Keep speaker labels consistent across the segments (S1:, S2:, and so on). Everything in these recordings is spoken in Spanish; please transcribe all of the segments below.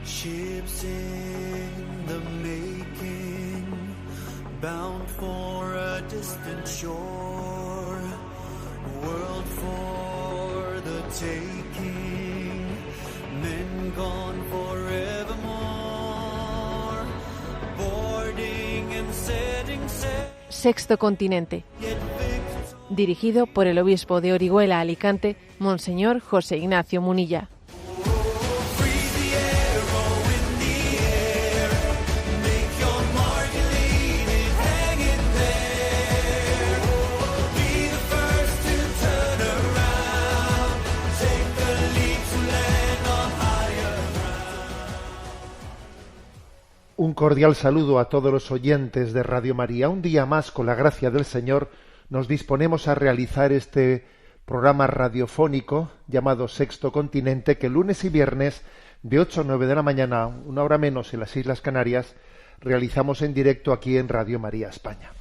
S1: Ships in the making, bound for a distant shore, world for the taking, men gone forevermore, boarding and setting sail.
S2: Sexto Continente, dirigido por el obispo de Orihuela, Alicante, Monseñor José Ignacio Munilla.
S3: Un cordial saludo a todos los oyentes de Radio María. Un día más, con la gracia del Señor, nos disponemos a realizar este programa radiofónico llamado Sexto Continente, que lunes y viernes de 8 a 9 de la mañana, una hora menos en las Islas Canarias, realizamos en directo aquí en Radio María España.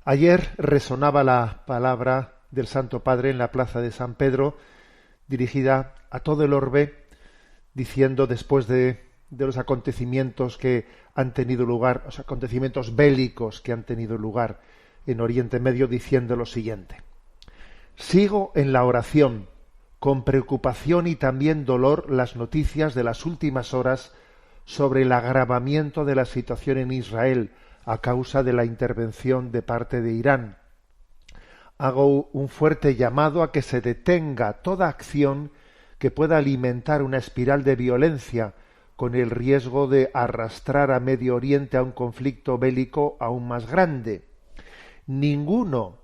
S3: Ayer resonaba la palabra del Santo Padre en la plaza de San Pedro, dirigida a todo el orbe, diciendo después de los acontecimientos que han tenido lugar, los acontecimientos bélicos que han tenido lugar en Oriente Medio, diciendo lo siguiente: sigo en la oración, con preocupación y también dolor, las noticias de las últimas horas sobre el agravamiento de la situación en Israel a causa de la intervención de parte de Irán. Hago un fuerte llamado a que se detenga toda acción que pueda alimentar una espiral de violencia, con el riesgo de arrastrar a Medio Oriente a un conflicto bélico aún más grande. Ninguno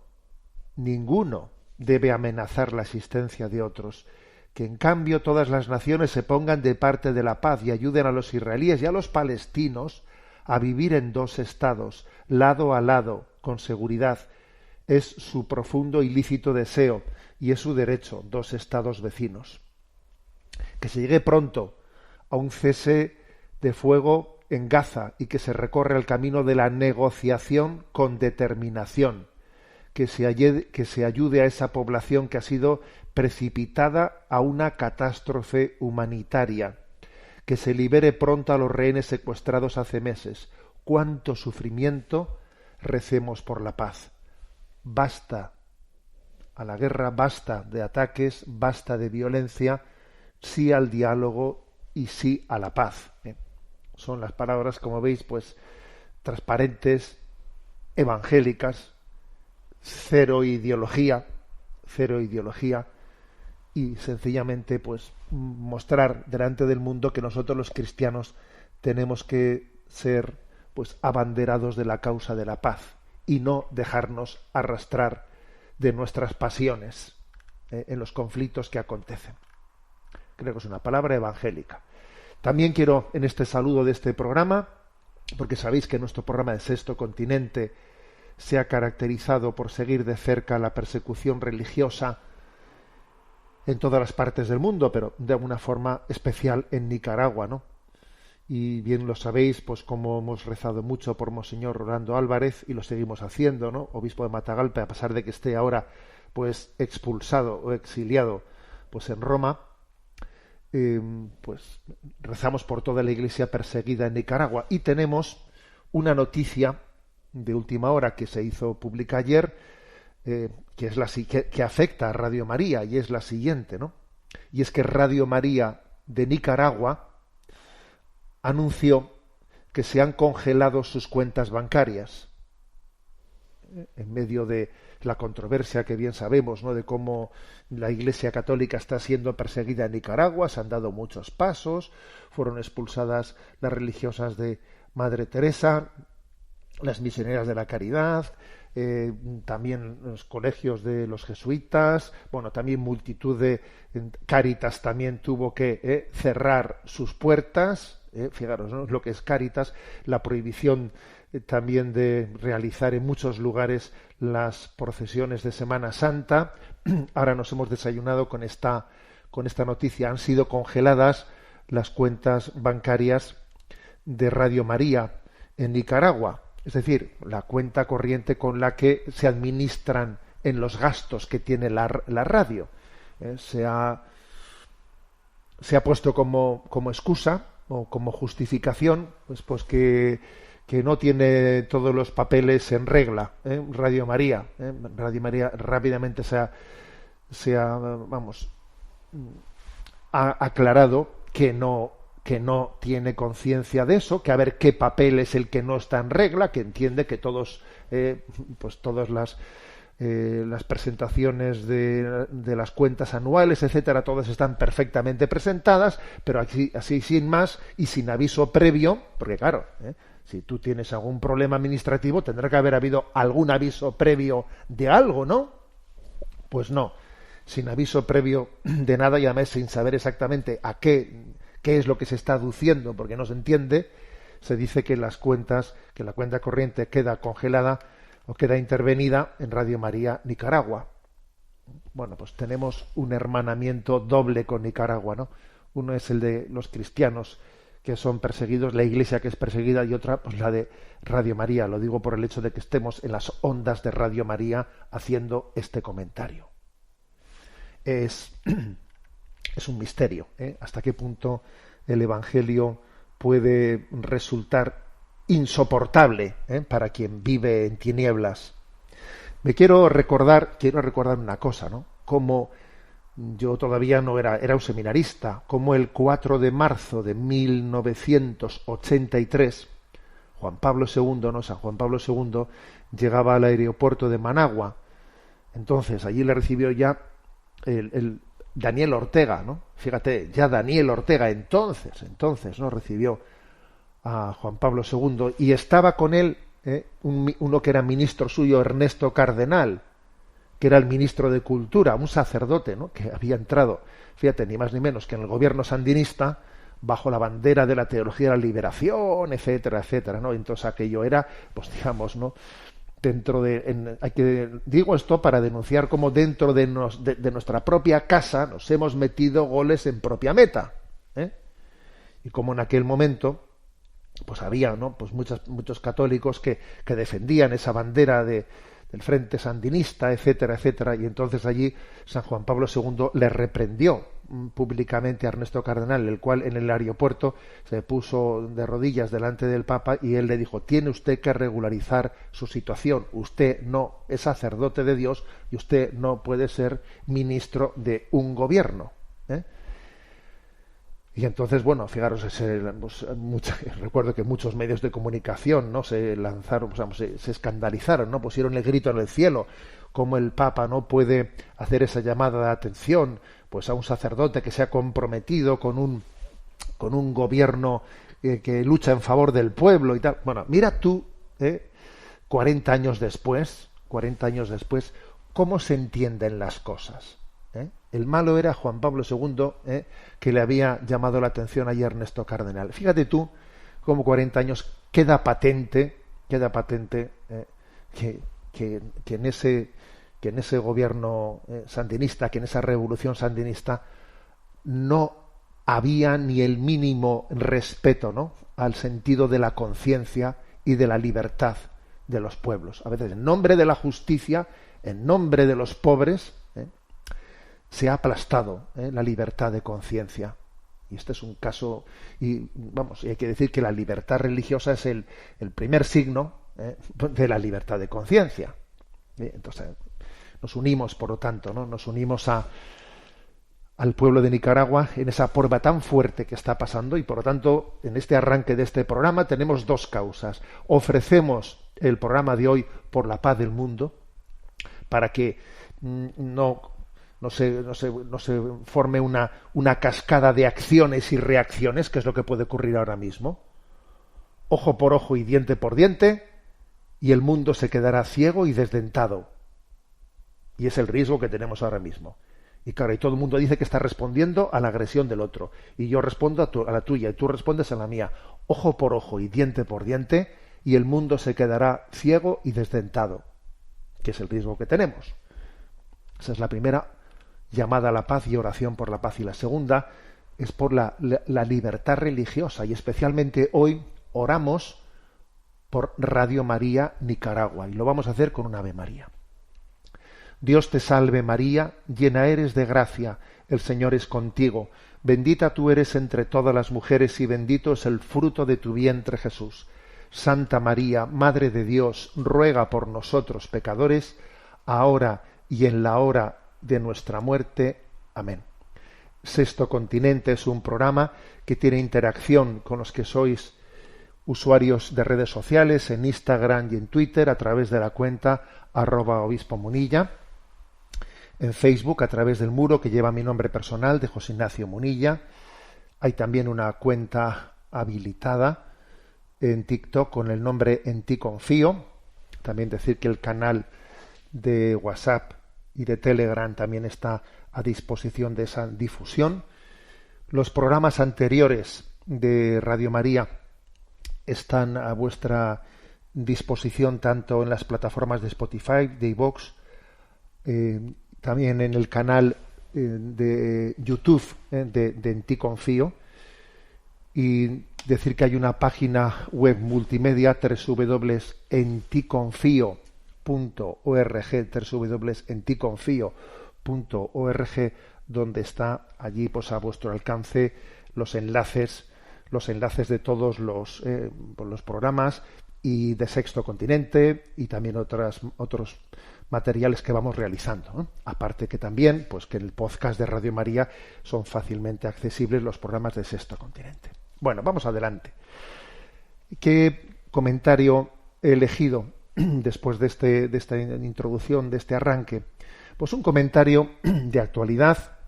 S3: debe amenazar la existencia de otros. Que en cambio todas las naciones se pongan de parte de la paz y ayuden a los israelíes y a los palestinos a vivir en dos estados, lado a lado, con seguridad. Es su profundo y lícito deseo y es su derecho, dos estados vecinos. Que se llegue pronto a un cese de fuego en Gaza y que se recorra el camino de la negociación con determinación, que se ayude a esa población que ha sido precipitada a una catástrofe humanitaria, que se libere pronto a los rehenes secuestrados hace meses. Cuánto sufrimiento, recemos por la paz. Basta a la guerra, basta de ataques, basta de violencia, sí al diálogo y sí a la paz. Son las palabras, como veis, pues transparentes, evangélicas, cero ideología y sencillamente pues mostrar delante del mundo que nosotros los cristianos tenemos que ser pues abanderados de la causa de la paz y no dejarnos arrastrar de nuestras pasiones en los conflictos que acontecen. Creo que es una palabra evangélica. También quiero, en este saludo de este programa, porque sabéis que nuestro programa de Sexto Continente se ha caracterizado por seguir de cerca la persecución religiosa en todas las partes del mundo, pero de una forma especial en Nicaragua, ¿no? Y bien lo sabéis, pues como hemos rezado mucho por Monseñor Rolando Álvarez, y lo seguimos haciendo, ¿no? Obispo de Matagalpa, a pesar de que esté ahora pues expulsado o exiliado pues en Roma, pues rezamos por toda la Iglesia perseguida en Nicaragua. Y tenemos una noticia de última hora que se hizo pública ayer, que es que afecta a Radio María, y es la siguiente, ¿no? Y es que Radio María de Nicaragua anunció que se han congelado sus cuentas bancarias en medio de la controversia que bien sabemos, ¿no?, de cómo la Iglesia Católica está siendo perseguida en Nicaragua. Se han dado muchos pasos, fueron expulsadas las religiosas de Madre Teresa, las misioneras de la caridad, también los colegios de los jesuitas, bueno, también multitud de Cáritas también tuvo que cerrar sus puertas. Fijaros, ¿no?, lo que es Cáritas, la prohibición también de realizar en muchos lugares las procesiones de Semana Santa. Ahora nos hemos desayunado con esta noticia. Han sido congeladas las cuentas bancarias de Radio María en Nicaragua, es decir, la cuenta corriente con la que se administran en los gastos que tiene la radio. Se ha se ha puesto como excusa o como justificación, pues que no tiene todos los papeles en regla, Radio María. Radio María rápidamente ha aclarado que no tiene conciencia de eso, que a ver qué papel es el que no está en regla, que entiende que todas las presentaciones de las cuentas anuales, etcétera, todas están perfectamente presentadas, pero así sin más y sin aviso previo, porque claro, si tú tienes algún problema administrativo tendrá que haber habido algún aviso previo de algo, ¿no? Pues no, sin aviso previo de nada y además sin saber exactamente a qué es lo que se está aduciendo, porque no se entiende, se dice que la cuenta corriente queda congelada o queda intervenida en Radio María Nicaragua. Bueno, pues tenemos un hermanamiento doble con Nicaragua, ¿no? Uno es el de los cristianos que son perseguidos, la Iglesia que es perseguida, y otra, pues la de Radio María. Lo digo por el hecho de que estemos en las ondas de Radio María haciendo este comentario. Es un misterio, hasta qué punto el Evangelio puede resultar insoportable para quien vive en tinieblas. Quiero recordar una cosa, ¿no? Como yo todavía no era un seminarista, como el 4 de marzo de 1983, Juan Pablo II, San Juan Pablo II, llegaba al aeropuerto de Managua. Entonces, allí le recibió ya el Daniel Ortega, ¿no? Fíjate, ya Daniel Ortega entonces, ¿no? Recibió a Juan Pablo II y estaba con él uno que era ministro suyo, Ernesto Cardenal, que era el ministro de Cultura, un sacerdote, ¿no? Que había entrado, fíjate, ni más ni menos que en el gobierno sandinista, bajo la bandera de la teología de la liberación, etcétera, etcétera, ¿no? Entonces aquello era, pues digamos, ¿no? Digo esto para denunciar cómo dentro de nuestra propia casa nos hemos metido goles en propia meta, y como en aquel momento pues había, ¿no? Pues muchos católicos que defendían esa bandera del Frente Sandinista, etcétera, etcétera, y entonces allí San Juan Pablo II le reprendió públicamente a Ernesto Cardenal, el cual en el aeropuerto se puso de rodillas delante del Papa y él le dijo: tiene usted que regularizar su situación, usted no es sacerdote de Dios y usted no puede ser ministro de un gobierno, Y entonces, bueno, fijaros, recuerdo que muchos medios de comunicación, ¿no? Se lanzaron, se escandalizaron, ¿no? Pusieron el grito en el cielo, cómo el Papa no puede hacer esa llamada de atención, pues a un sacerdote que se ha comprometido con un gobierno que lucha en favor del pueblo y tal. Bueno, mira tú, 40 años después, cómo se entienden las cosas. El malo era Juan Pablo II, que le había llamado la atención a Ernesto Cardenal. Fíjate tú cómo 40 años queda patente que en ese gobierno sandinista, que en esa revolución sandinista no había ni el mínimo respeto, ¿no?, al sentido de la conciencia y de la libertad de los pueblos. A veces en nombre de la justicia, en nombre de los pobres, se ha aplastado la libertad de conciencia. Y este es un caso, y hay que decir que la libertad religiosa es el primer signo de la libertad de conciencia. Entonces, nos unimos, por lo tanto, ¿no? Nos unimos al pueblo de Nicaragua en esa prueba tan fuerte que está pasando, y por lo tanto, en este arranque de este programa tenemos dos causas. Ofrecemos el programa de hoy por la paz del mundo, para que no se forme una cascada de acciones y reacciones, que es lo que puede ocurrir ahora mismo. Ojo por ojo y diente por diente, y el mundo se quedará ciego y desdentado. Y es el riesgo que tenemos ahora mismo. Y claro, y todo el mundo dice que está respondiendo a la agresión del otro. Y yo respondo a la tuya, y tú respondes a la mía. Ojo por ojo y diente por diente, y el mundo se quedará ciego y desdentado. Que es el riesgo que tenemos. Esa es la primera llamada a la paz y oración por la paz. Y la segunda es por la libertad religiosa, y especialmente hoy oramos por Radio María Nicaragua, y lo vamos a hacer con un Ave María. Dios te salve María, llena eres de gracia, el Señor es contigo. Bendita tú eres entre todas las mujeres y bendito es el fruto de tu vientre, Jesús. Santa María, Madre de Dios, ruega por nosotros pecadores, ahora y en la hora de nuestra muerte. Amén. Sexto Continente es un programa que tiene interacción con los que sois usuarios de redes sociales, en Instagram y en Twitter, a través de la cuenta @obispo_munilla, en Facebook a través del muro que lleva mi nombre personal de José Ignacio Munilla. Hay también una cuenta habilitada en TikTok con el nombre En ti confío. También decir que el canal de WhatsApp y de Telegram también está a disposición de esa difusión. Los programas anteriores de Radio María están a vuestra disposición tanto en las plataformas de Spotify, de iVoox, también en el canal de YouTube de En ti confío, y decir que hay una página web multimedia, www.enticonfio.org, www.enticonfio.org, donde está allí pues a vuestro alcance los enlaces de todos los programas y de Sexto Continente y también otros materiales que vamos realizando, ¿no? Aparte que también, pues que en el podcast de Radio María son fácilmente accesibles los programas de Sexto Continente. Bueno, vamos adelante. ¿Qué comentario he elegido después de esta introducción, de este arranque? Pues un comentario de actualidad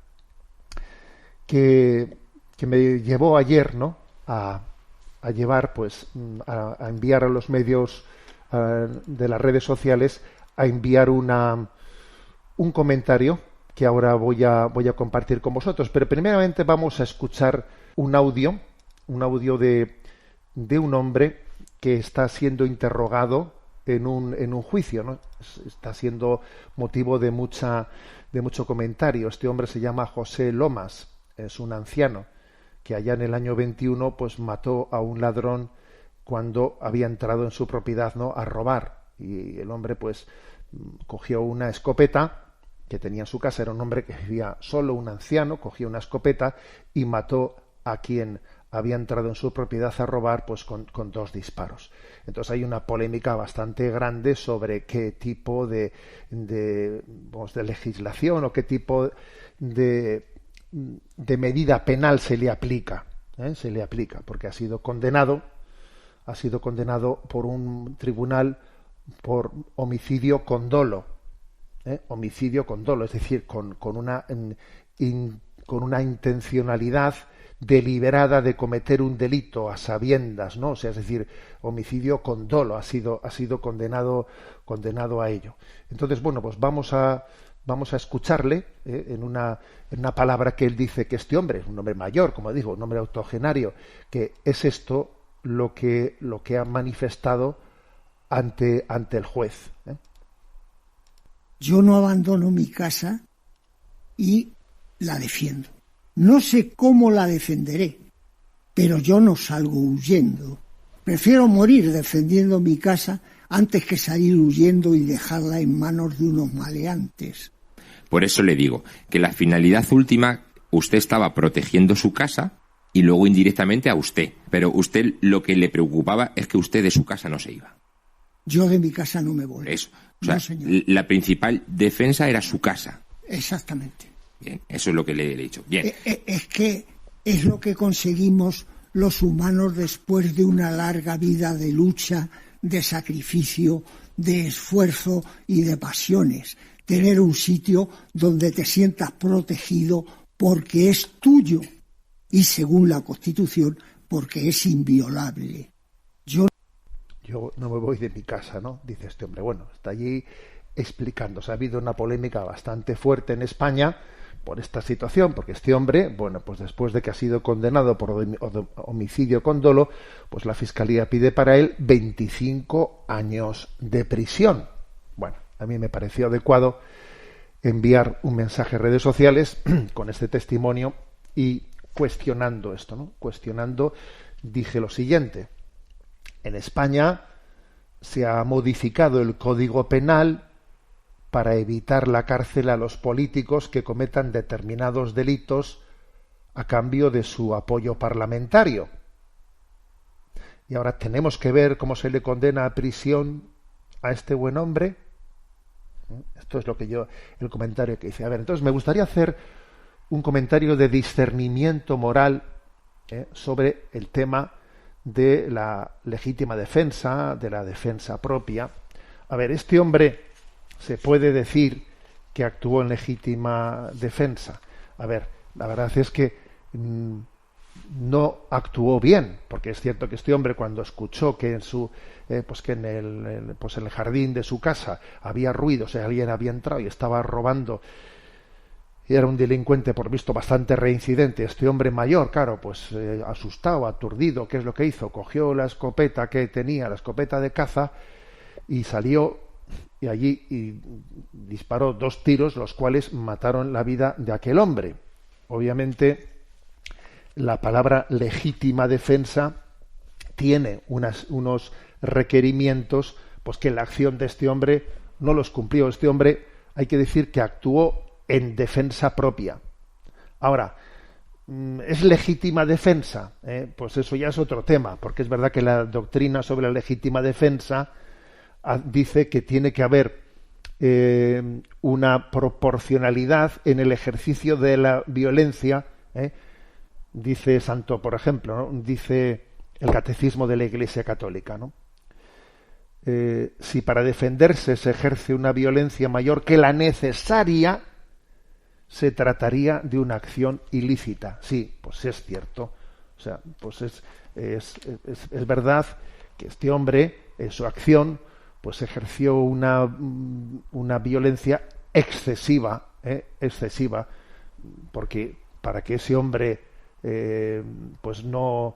S3: que me llevó ayer, ¿no?, a llevar, pues, a enviar a los medios de las redes sociales, a enviar un comentario que ahora voy a compartir con vosotros. Pero primeramente vamos a escuchar un audio de un hombre que está siendo interrogado en un juicio, ¿no? Está siendo motivo de mucho comentario. Este hombre se llama José Lomas, es un anciano que allá en el año 21 pues mató a un ladrón cuando había entrado en su propiedad, ¿no?, a robar. Y el hombre pues cogió una escopeta que tenía en su casa, era un hombre que vivía solo, un anciano, cogió una escopeta y mató a quien había entrado en su propiedad a robar, pues con 2 disparos. Entonces hay una polémica bastante grande sobre qué tipo de legislación o qué tipo de medida penal se le aplica, porque ha sido condenado por un tribunal por homicidio con dolo, es decir, con una intencionalidad deliberada de cometer un delito a sabiendas, ¿no? O sea, es decir, homicidio con dolo, ha sido condenado a ello. Entonces, bueno, pues vamos a escucharle en una palabra que él dice que este hombre es un hombre mayor, como digo, un hombre octogenario, que es esto lo que ha manifestado ante el juez.
S4: Yo no abandono mi casa y la defiendo. No sé cómo la defenderé, pero yo no salgo huyendo. Prefiero morir defendiendo mi casa antes que salir huyendo y dejarla en manos de unos maleantes.
S5: Por eso le digo que la finalidad última, usted estaba protegiendo su casa y luego indirectamente a usted. Pero usted lo que le preocupaba es que usted de su casa no se iba.
S4: Yo de mi casa no me voy.
S5: Eso. O sea,
S4: no, señor.
S5: La principal defensa era su casa.
S4: Exactamente.
S5: Bien, eso es lo que le he dicho. Bien.
S4: Es que es lo que conseguimos los humanos después de una larga vida de lucha, de sacrificio, de esfuerzo y de pasiones. Tener un sitio donde te sientas protegido porque es tuyo y, según la Constitución, porque es inviolable. Yo
S3: no me voy de mi casa, ¿no?, dice este hombre. Bueno, está allí explicando. O sea, ha habido una polémica bastante fuerte en España por esta situación, porque este hombre, bueno, pues después de que ha sido condenado por homicidio con dolo, pues la Fiscalía pide para él 25 años de prisión. Bueno, a mí me pareció adecuado enviar un mensaje a redes sociales con este testimonio y cuestionando esto, ¿no? Dije lo siguiente: en España se ha modificado el Código Penal para evitar la cárcel a los políticos que cometan determinados delitos a cambio de su apoyo parlamentario. Y ahora tenemos que ver cómo se le condena a prisión a este buen hombre. Esto es lo que el comentario que hice. A ver, entonces me gustaría hacer un comentario de discernimiento moral sobre el tema de la legítima defensa, de la defensa propia. A ver, este hombre se puede decir que actuó en legítima defensa. A ver, la verdad es que no actuó bien, porque es cierto que este hombre, cuando escuchó que en el jardín de su casa había ruido, o sea, alguien había entrado y estaba robando, y era un delincuente por visto bastante reincidente, este hombre mayor, claro, pues asustado, aturdido, ¿qué es lo que hizo? Cogió la escopeta que tenía, la escopeta de caza, y salió y allí disparó 2 tiros, los cuales mataron la vida de aquel hombre. Obviamente, la palabra legítima defensa tiene unos requerimientos, pues que la acción de este hombre no los cumplió. Este hombre, hay que decir que actuó en defensa propia. Ahora, ¿es legítima defensa? Pues eso ya es otro tema, porque es verdad que la doctrina sobre la legítima defensa dice que tiene que haber una proporcionalidad en el ejercicio de la violencia. Dice Santo, por ejemplo, ¿no? Dice el Catecismo de la Iglesia Católica, ¿no? Si para defenderse se ejerce una violencia mayor que la necesaria, se trataría de una acción ilícita. Sí, pues es cierto. O sea, pues es verdad que este hombre, en su acción, pues ejerció una violencia excesiva, porque para que ese hombre pues no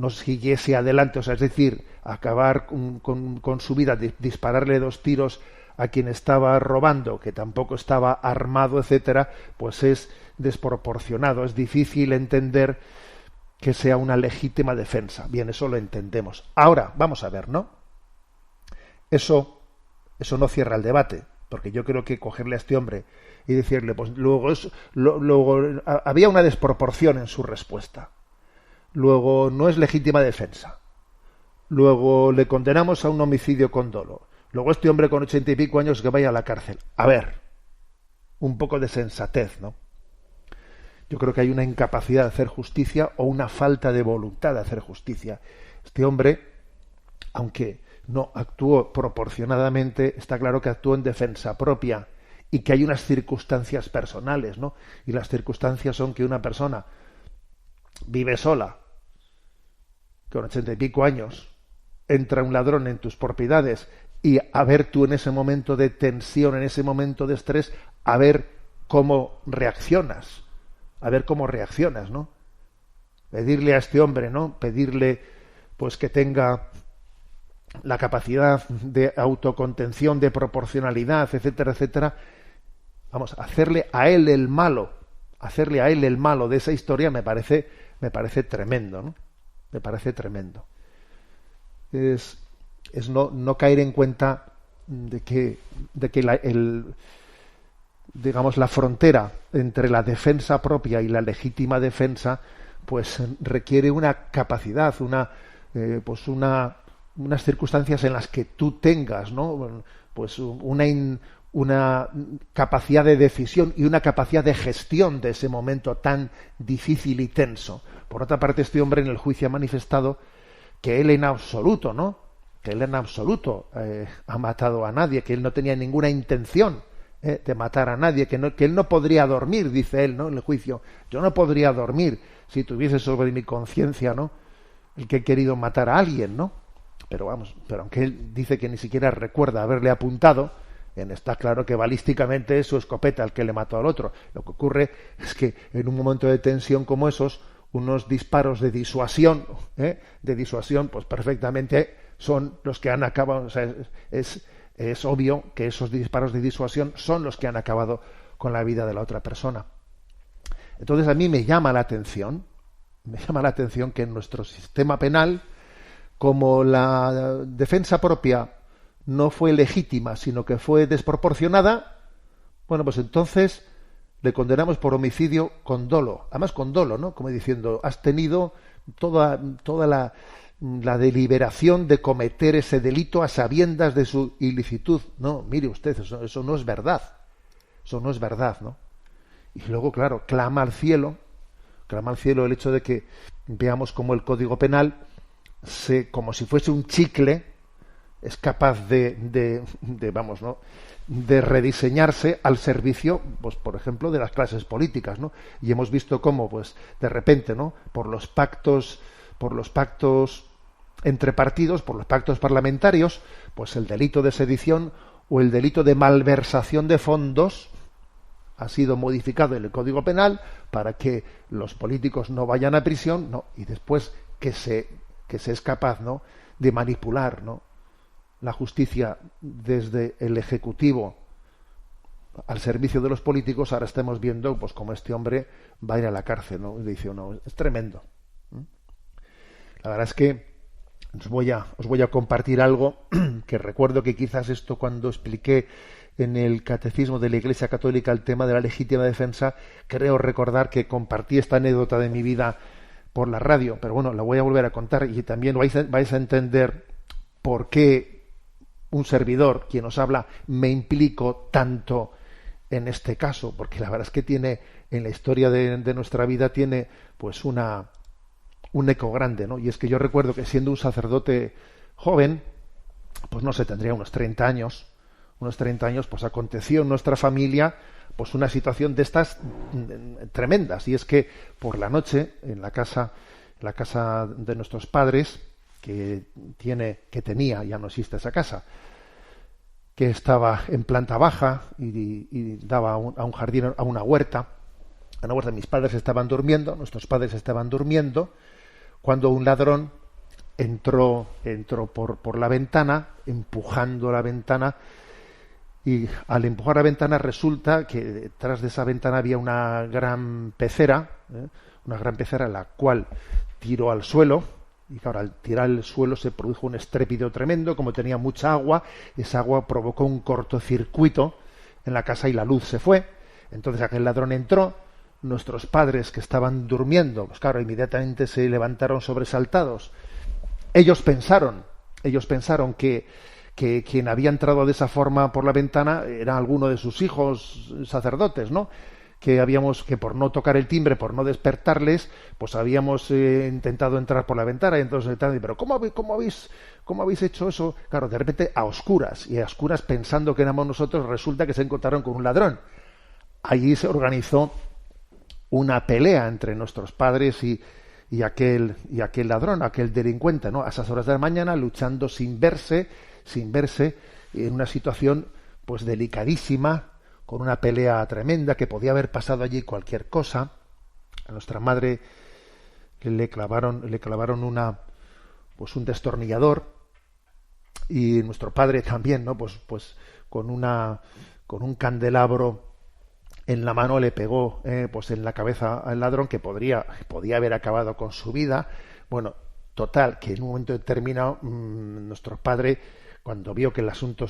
S3: siguiese adelante, o sea, es decir, acabar con su vida, dispararle 2 tiros a quien estaba robando, que tampoco estaba armado, etcétera, pues es desproporcionado, es difícil entender que sea una legítima defensa. Bien, eso lo entendemos. Ahora, vamos a ver, ¿no? Eso no cierra el debate, porque yo creo que cogerle a este hombre y decirle, pues luego había una desproporción en su respuesta. Luego no es legítima defensa. Luego le condenamos a un homicidio con dolo. Luego este hombre con 80 y pico años que vaya a la cárcel. A ver, un poco de sensatez, ¿no? Yo creo que hay una incapacidad de hacer justicia o una falta de voluntad de hacer justicia. Este hombre, aunque no actuó proporcionadamente, está claro que actuó en defensa propia y que hay unas circunstancias personales, ¿no? Y las circunstancias son que una persona vive sola, con 80 y pico años, entra un ladrón en tus propiedades y a ver tú en ese momento de tensión, en ese momento de estrés, a ver cómo reaccionas, ¿no? Pedirle a este hombre, ¿no? Pedirle, pues, que tenga la capacidad de autocontención, de proporcionalidad, etcétera, etcétera. Vamos, hacerle a él el malo de esa historia me parece tremendo, ¿no? Me parece tremendo. Es no caer en cuenta de que la frontera entre la defensa propia y la legítima defensa, pues requiere una capacidad, unas circunstancias en las que tú tengas, ¿no? Pues una capacidad de decisión y una capacidad de gestión de ese momento tan difícil y tenso. Por otra parte, este hombre en el juicio ha manifestado que él en absoluto, ¿no? Que él en absoluto ha matado a nadie, que él no tenía ninguna intención de matar a nadie, que él no podría dormir, dice él, ¿no? En el juicio, yo no podría dormir si tuviese sobre mi conciencia, ¿no? El que he querido matar a alguien, ¿no? Pero aunque él dice que ni siquiera recuerda haberle apuntado, está claro que balísticamente es su escopeta el que le mató al otro. Lo que ocurre es que en un momento de tensión como esos, unos disparos de disuasión, pues perfectamente son los que han acabado. O sea, es obvio que esos disparos de disuasión son los que han acabado con la vida de la otra persona. Entonces a mí me llama la atención que en nuestro sistema penal, como la defensa propia no fue legítima, sino que fue desproporcionada, bueno, pues entonces le condenamos por homicidio con dolo, además con dolo, ¿no? Como diciendo, has tenido toda la deliberación de cometer ese delito a sabiendas de su ilicitud. No, mire usted, eso no es verdad. Eso no es verdad, ¿no? Y luego, claro, clama al cielo el hecho de que veamos cómo el Código Penal, como si fuese un chicle, es capaz de vamos, ¿no?, de rediseñarse al servicio, pues por ejemplo, de las clases políticas, ¿no? Y hemos visto cómo, pues, de repente, ¿no?, por los pactos entre partidos, por los pactos parlamentarios, pues el delito de sedición o el delito de malversación de fondos ha sido modificado en el Código Penal para que los políticos no vayan a prisión, ¿no?, y después que se es capaz, ¿no?, de manipular, ¿no?, la justicia desde el Ejecutivo al servicio de los políticos. Ahora estamos viendo, pues, cómo este hombre va a ir a la cárcel, ¿no? Y dice, no, es tremendo. La verdad es que os voy a compartir algo que recuerdo que quizás esto, cuando expliqué en el Catecismo de la Iglesia Católica el tema de la legítima defensa, creo recordar que compartí esta anécdota de mi vida por la radio, pero bueno, la voy a volver a contar y también vais a entender por qué un servidor, quien os habla, me implico tanto en este caso, porque la verdad es que tiene, en la historia de nuestra vida, tiene pues un eco grande, ¿no? Y es que yo recuerdo que, siendo un sacerdote joven, pues no sé, tendría unos 30 años, pues aconteció en nuestra familia pues una situación de estas tremendas, y es que por la noche, en la casa de nuestros padres, que tenía, ya no existe esa casa, que estaba en planta baja y daba a un jardín, a una huerta. Mis padres estaban durmiendo, nuestros padres estaban durmiendo, cuando un ladrón entró por la ventana, empujando la ventana, y al empujar la ventana resulta que detrás de esa ventana había una gran pecera, la cual tiró al suelo. Y claro, al tirar al suelo se produjo un estrépito tremendo. Como tenía mucha agua, esa agua provocó un cortocircuito en la casa y la luz se fue. Entonces aquel ladrón entró. Nuestros padres, que estaban durmiendo, pues claro, inmediatamente se levantaron sobresaltados. Ellos pensaron que quien había entrado de esa forma por la ventana era alguno de sus hijos sacerdotes, ¿no?, que por no tocar el timbre, por no despertarles, pues habíamos intentado entrar por la ventana. Y entonces, pero ¿cómo habéis hecho eso? Claro, de repente a oscuras pensando que éramos nosotros, resulta que se encontraron con un ladrón. Allí se organizó una pelea entre nuestros padres y aquel ladrón, aquel delincuente, ¿no?, a esas horas de la mañana, luchando sin verse, en una situación pues delicadísima, con una pelea tremenda, que podía haber pasado allí cualquier cosa. A nuestra madre le clavaron un destornillador, y nuestro padre también, ¿no?, pues con un candelabro en la mano le pegó pues en la cabeza al ladrón, que podía haber acabado con su vida. Bueno, total, que en un momento determinado nuestro padre, cuando vio que el asunto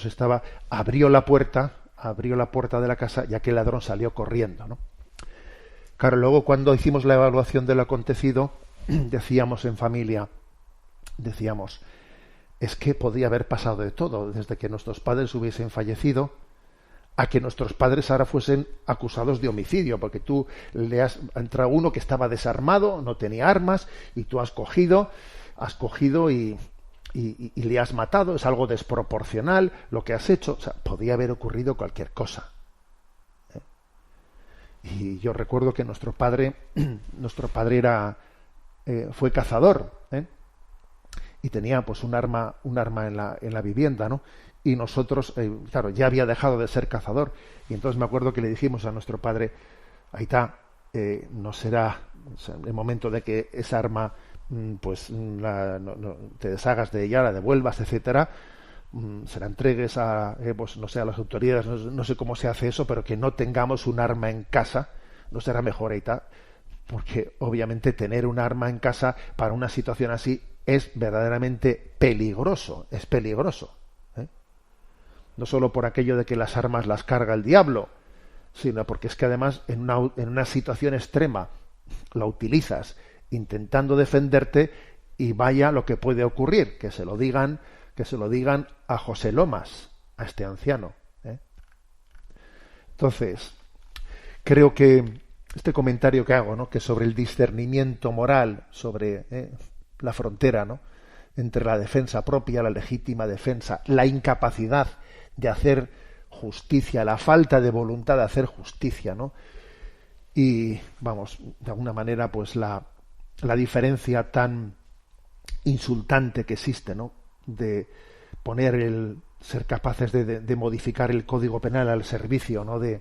S3: abrió la puerta de la casa, y aquel ladrón salió corriendo, ¿no? Claro, luego, cuando hicimos la evaluación de lo acontecido, decíamos en familia, es que podía haber pasado de todo, desde que nuestros padres hubiesen fallecido a que nuestros padres ahora fuesen acusados de homicidio, porque tú le has entrado uno que estaba desarmado, no tenía armas, y tú has cogido y le has matado. Es algo desproporcional lo que has hecho. O sea, podía haber ocurrido cualquier cosa. Y yo recuerdo que nuestro padre fue cazador, y tenía pues un arma en la vivienda, ¿no? Y nosotros, claro, ya había dejado de ser cazador, y entonces me acuerdo que le dijimos a nuestro padre: Aitá, no será, o sea, el momento de que esa arma pues te deshagas de ella, la devuelvas, etcétera, se la entregues pues no sé, a las autoridades, no sé cómo se hace eso, pero que no tengamos un arma en casa, no será mejor, Aitá, porque obviamente tener un arma en casa para una situación así es verdaderamente peligroso, es peligroso, no solo por aquello de que las armas las carga el diablo, sino porque es que además en una situación extrema la utilizas intentando defenderte y vaya lo que puede ocurrir, que se lo digan a José Lomas, a este anciano. Entonces, creo que este comentario que hago, ¿no?, que sobre el discernimiento moral, sobre la frontera, ¿no?, entre la defensa propia, la legítima defensa, la incapacidad de hacer justicia, la falta de voluntad de hacer justicia, ¿no? Y, vamos, de alguna manera, pues la diferencia tan insultante que existe, ¿no?, de poner ser capaces de modificar el Código Penal al servicio, ¿no?, de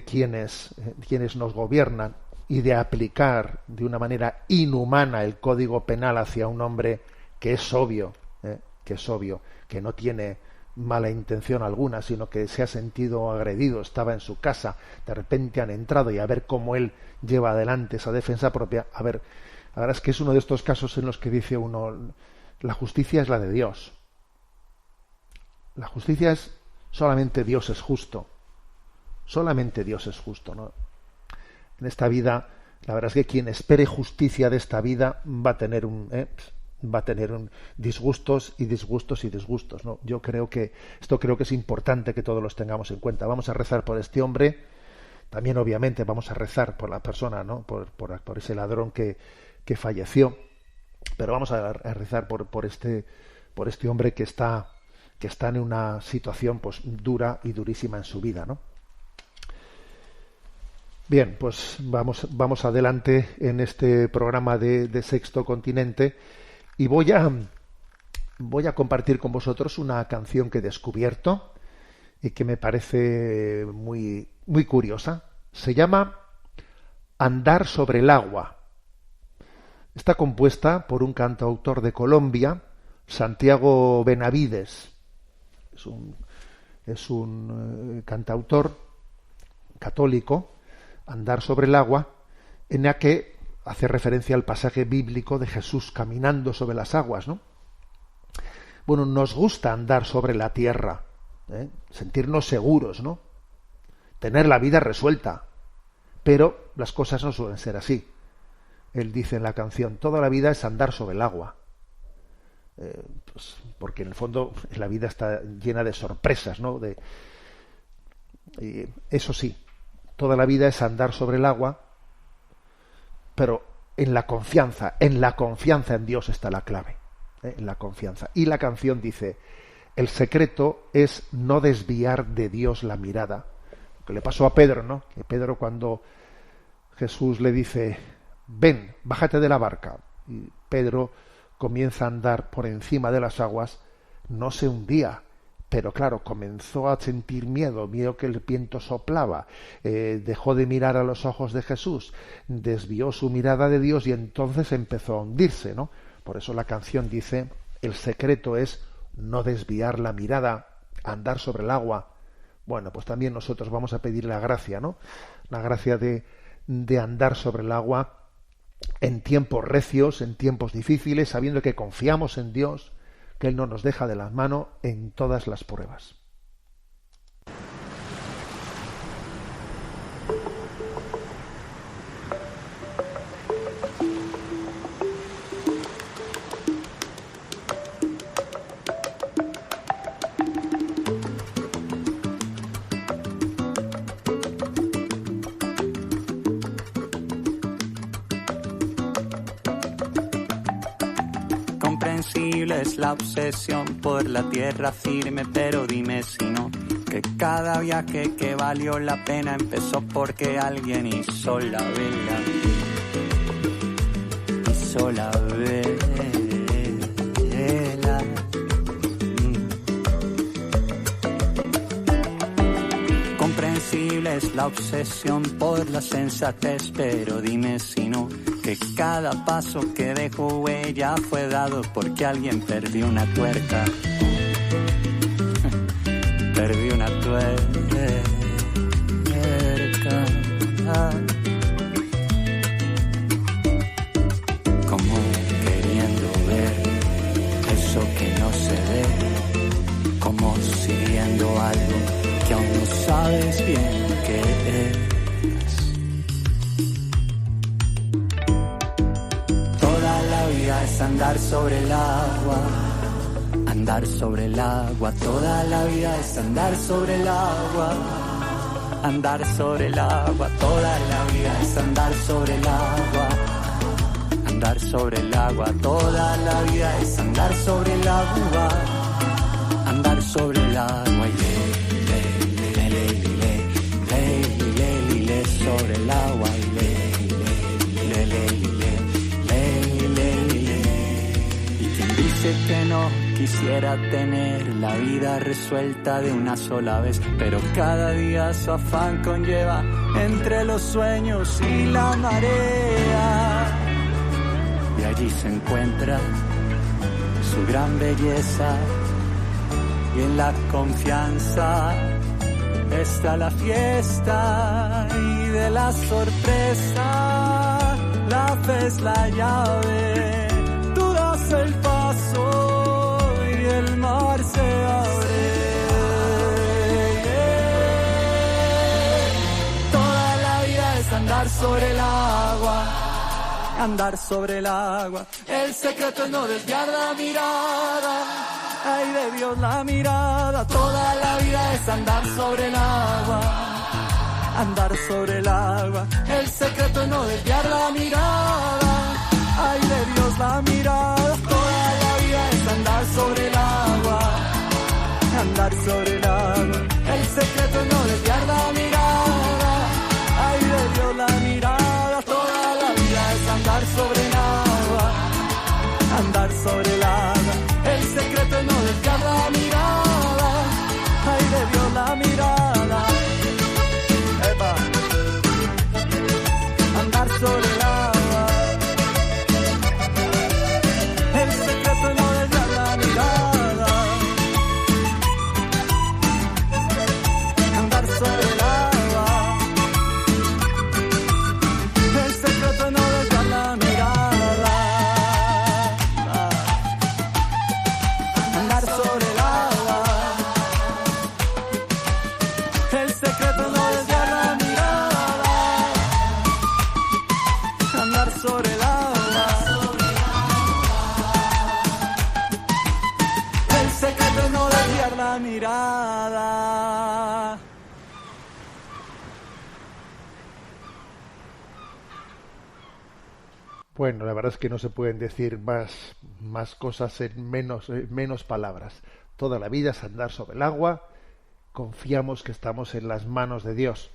S3: quienes nos gobiernan, y de aplicar de una manera inhumana el Código Penal hacia un hombre que es obvio, que no tiene mala intención alguna, sino que se ha sentido agredido, estaba en su casa, de repente han entrado, y a ver cómo él lleva adelante esa defensa propia. A ver, la verdad es que es uno de estos casos en los que dice uno, la justicia es la de Dios. La justicia es, solamente Dios es justo. Solamente Dios es justo, ¿no? En esta vida, la verdad es que quien espere justicia de esta vida va a tener disgustos y disgustos y disgustos, ¿no? Yo creo que es importante que todos los tengamos en cuenta. Vamos a rezar por este hombre, también obviamente vamos a rezar por la persona, ¿no?, por ese ladrón que falleció, pero vamos a rezar por este hombre que está en una situación, pues, dura y durísima en su vida, ¿no? Bien, pues vamos adelante en este programa de Sexto Continente, y voy a compartir con vosotros una canción que he descubierto y que me parece muy, muy curiosa. Se llama Andar sobre el agua. Está compuesta por un cantautor de Colombia, Santiago Benavides. Es un cantautor católico. Andar sobre el agua, en la que hace referencia al pasaje bíblico de Jesús caminando sobre las aguas, ¿no? Bueno, nos gusta andar sobre la tierra, sentirnos seguros, ¿no?, tener la vida resuelta, pero las cosas no suelen ser así. Él dice en la canción, toda la vida es andar sobre el agua, pues porque en el fondo la vida está llena de sorpresas, ¿no? Y eso sí, toda la vida es andar sobre el agua, pero en la confianza en Dios está la clave, en la confianza. Y la canción dice, el secreto es no desviar de Dios la mirada. Lo que le pasó a Pedro, ¿no? Que Pedro, cuando Jesús le dice, ven, bájate de la barca, y Pedro comienza a andar por encima de las aguas, no se hundía. Pero claro, comenzó a sentir miedo, vio que el viento soplaba, dejó de mirar a los ojos de Jesús, desvió su mirada de Dios y entonces empezó a hundirse, ¿no? Por eso la canción dice, el secreto es no desviar la mirada, andar sobre el agua. Bueno, pues también nosotros vamos a pedir la gracia, ¿no? La gracia de andar sobre el agua en tiempos recios, en tiempos difíciles, sabiendo que confiamos en Dios, que Él no nos deja de la mano en todas las pruebas.
S1: Es la obsesión por la tierra firme, pero dime si no, que cada viaje que valió la pena empezó porque alguien hizo la vela. Hizo la vela. Comprensible es la obsesión por la sensatez, pero dime si no, que cada paso que dejó huella fue dado porque alguien perdió una tuerca. Perdió una tuerca. Como queriendo ver eso que no se ve, como si Toda la vida es andar sobre el agua, andar sobre el agua. Toda la vida es andar sobre el agua, andar sobre el agua. Toda la vida es andar sobre el agua, andar sobre el agua. Toda la vida es andar sobre el agua, andar sobre el agua. Sobre el agua, y quien dice que no quisiera tener la vida resuelta de una sola vez, pero cada día su afán conlleva entre los sueños y la marea, y allí se encuentra su gran belleza, y en la confianza está la fiesta, y de la sorpresa la fe es la llave. Tú das el paso y el mar se abre. Toda la vida es andar sobre el agua, andar sobre el agua. El secreto es no desviar la mirada. Ay de Dios la mirada. Toda la vida es andar sobre el agua, andar sobre el agua. El secreto es no desviar la mirada. Ay de Dios la mirada. Toda la vida es andar sobre el agua, andar sobre el agua. El secreto es no desviar la mirada. Ay de Dios la mirada. Toda la vida es andar sobre el agua, andar sobre el agua. El secreto es no desviar la mirada. Ay de Dios la mirada. Epa. Andar sobre el agua. El secreto es no desviar la mirada. Andar sobre el agua. El secreto es no desviar la mirada. Mirada.
S3: Bueno, la verdad es que no se pueden decir más cosas en menos palabras. Toda la vida es andar sobre el agua. Confiamos que estamos en las manos de Dios.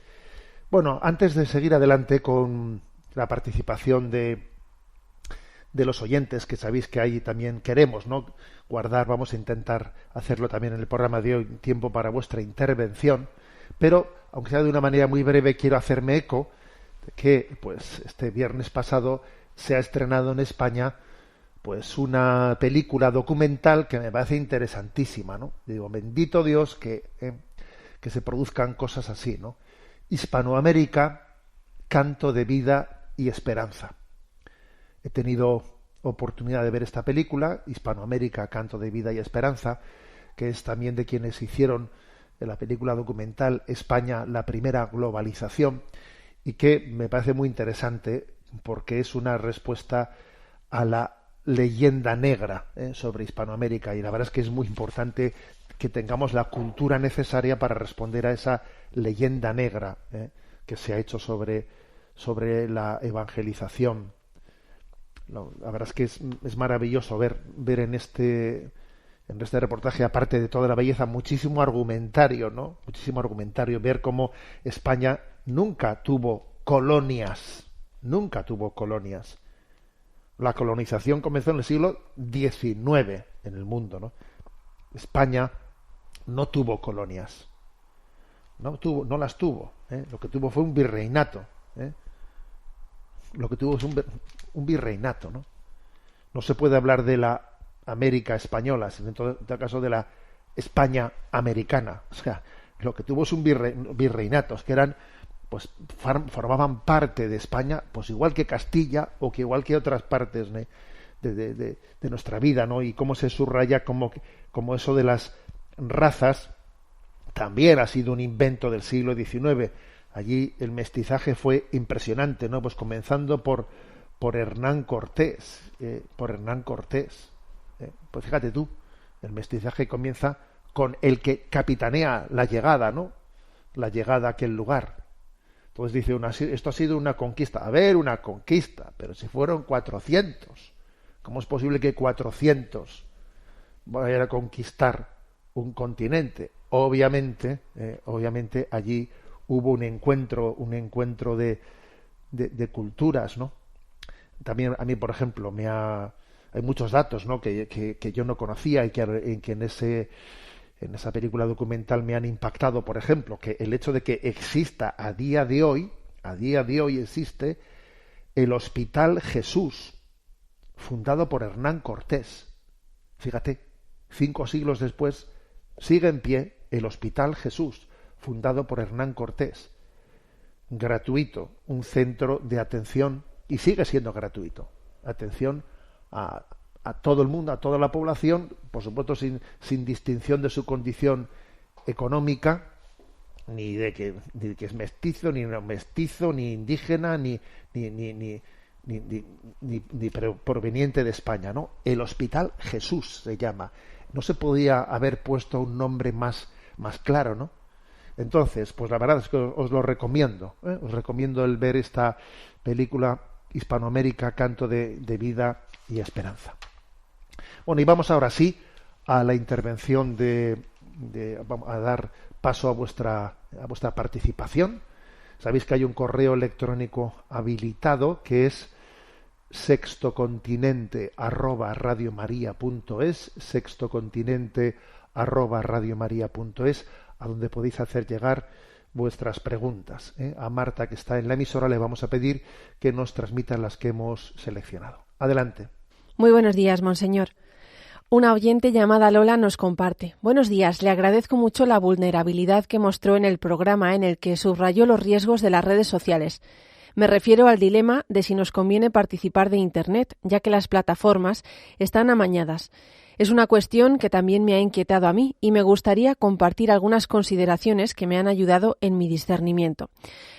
S3: Bueno, antes de seguir adelante con la participación de los oyentes, que sabéis que ahí también queremos, ¿no?, guardar, vamos a intentar hacerlo también en el programa de hoy, tiempo para vuestra intervención, pero aunque sea de una manera muy breve, quiero hacerme eco de que pues este viernes pasado se ha estrenado en España pues una película documental que me parece interesantísima, ¿no? Digo, bendito Dios que se produzcan cosas así, ¿no? Hispanoamérica, canto de vida y esperanza. He tenido oportunidad de ver esta película, Hispanoamérica, canto de vida y esperanza, que es también de quienes hicieron de la película documental España, la primera globalización, y que me parece muy interesante porque es una respuesta a la leyenda negra sobre Hispanoamérica, y la verdad es que es muy importante que tengamos la cultura necesaria para responder a esa leyenda negra que se ha hecho sobre la evangelización. La verdad es que es maravilloso ver en este reportaje, aparte de toda la belleza, muchísimo argumentario, ¿no? Muchísimo argumentario, ver cómo España nunca tuvo colonias. La colonización comenzó en el siglo XIX en el mundo, ¿no? España no tuvo colonias. No las tuvo. Lo que tuvo fue un virreinato. Lo que tuvo es un virreinato, ¿no? No se puede hablar de la América española, sino en todo caso de la España americana. O sea, lo que tuvo es un virreinatos, que eran, pues, formaban parte de España, pues igual que Castilla o que igual que otras partes de nuestra vida, ¿no? Y cómo se subraya como eso de las razas también ha sido un invento del siglo XIX. Allí el mestizaje fue impresionante, ¿no? Pues comenzando por Hernán Cortés, Pues fíjate tú, el mestizaje comienza con el que capitanea la llegada, ¿no? La llegada a aquel lugar. Entonces dice, esto ha sido una conquista. A ver, una conquista, pero si fueron 400. ¿Cómo es posible que 400 vayan a conquistar un continente? Obviamente allí hubo un encuentro de culturas, ¿no? También a mí, por ejemplo, hay muchos datos, ¿no? que yo no conocía y que en esa película documental me han impactado. Por ejemplo, que el hecho de que exista a día de hoy existe el Hospital Jesús, fundado por Hernán Cortés. Fíjate, 5 siglos después sigue en pie el Hospital Jesús, fundado por Hernán Cortés. Gratuito, un centro de atención, y sigue siendo gratuito. Atención a todo el mundo, a toda la población, por supuesto sin distinción de su condición económica, ni de que es mestizo, ni no mestizo, ni indígena, ni proveniente de España, ¿no? El Hospital Jesús se llama. No se podía haber puesto un nombre más claro, ¿no? Entonces, pues la verdad es que os lo recomiendo, ¿eh? Os recomiendo el ver esta película Hispanoamérica, Canto de vida y Esperanza. Bueno, y vamos ahora sí a la intervención vamos a dar paso a vuestra participación. Sabéis que hay un correo electrónico habilitado que es sextocontinente@radiomaria.es, sextocontinente@radiomaria.es, a donde podéis hacer llegar vuestras preguntas. A Marta, que está en la emisora, le vamos a pedir que nos transmita las que hemos seleccionado. Adelante.
S2: Muy buenos días, monseñor. Una oyente llamada Lola nos comparte. Buenos días, le agradezco mucho la vulnerabilidad que mostró en el programa en el que subrayó los riesgos de las redes sociales. Me refiero al dilema de si nos conviene participar de Internet, ya que las plataformas están amañadas. Es una cuestión que también me ha inquietado a mí y me gustaría compartir algunas consideraciones que me han ayudado en mi discernimiento.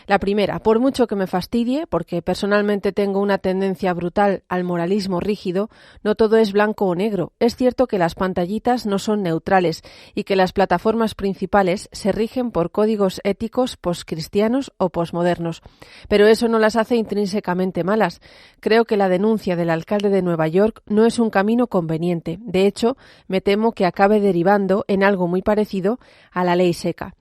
S2: La primera, por mucho que me fastidie, porque personalmente tengo una tendencia brutal al moralismo rígido, no todo es blanco o negro. Es cierto que las pantallitas no son neutrales y que las plataformas principales se rigen por códigos éticos poscristianos o posmodernos. Pero eso no las hace intrínsecamente malas. Creo que la denuncia del alcalde de Nueva York no es un camino conveniente. De hecho, me temo que acabe derivando en algo muy parecido a la ley seca.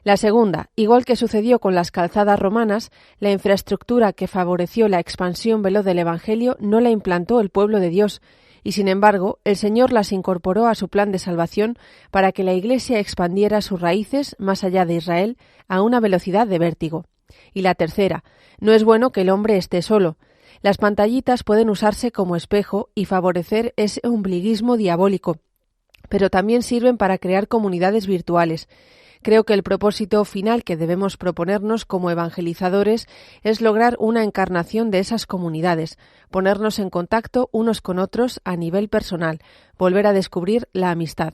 S2: La segunda, igual que sucedió con las calzadas romanas, la infraestructura que favoreció la expansión veloz del Evangelio no la implantó el pueblo de Dios, y sin embargo, el Señor las incorporó a su plan de salvación para que la Iglesia expandiera sus raíces más allá de Israel a una velocidad de vértigo. Y la tercera, no es bueno que el hombre esté solo. Las pantallitas pueden usarse como espejo y favorecer ese ombliguismo diabólico, pero también sirven para crear comunidades virtuales. Creo que el propósito final que debemos proponernos como evangelizadores es lograr una encarnación de esas comunidades, ponernos en contacto unos con otros a nivel personal, volver a descubrir la amistad.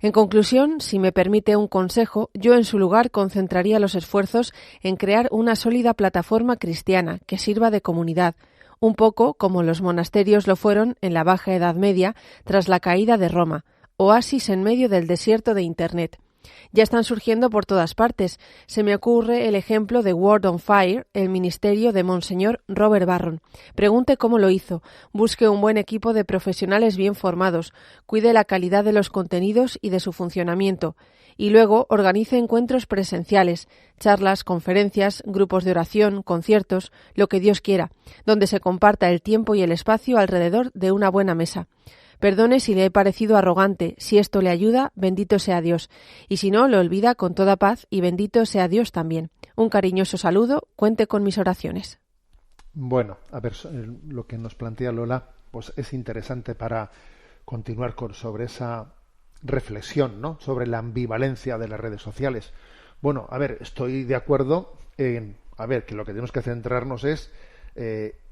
S2: En conclusión, si me permite un consejo, yo en su lugar concentraría los esfuerzos en crear una sólida plataforma cristiana que sirva de comunidad, un poco como los monasterios lo fueron en la Baja Edad Media tras la caída de Roma, oasis en medio del desierto de Internet. Ya están surgiendo por todas partes. Se me ocurre el ejemplo de Word on Fire, el ministerio de Monseñor Robert Barron. Pregunte cómo lo hizo, busque un buen equipo de profesionales bien formados, cuide la calidad de los contenidos y de su funcionamiento, y luego organice encuentros presenciales, charlas, conferencias, grupos de oración, conciertos, lo que Dios quiera, donde se comparta el tiempo y el espacio alrededor de una buena mesa. Perdone si le he parecido arrogante, si esto le ayuda, bendito sea Dios, y si no, lo olvida con toda paz y bendito sea Dios también. Un cariñoso saludo, cuente con mis oraciones.
S3: Bueno, a ver, lo que nos plantea Lola, pues es interesante para continuar sobre esa reflexión, ¿no?, sobre la ambivalencia de las redes sociales. Bueno, a ver, estoy de acuerdo en, que lo que tenemos que centrarnos es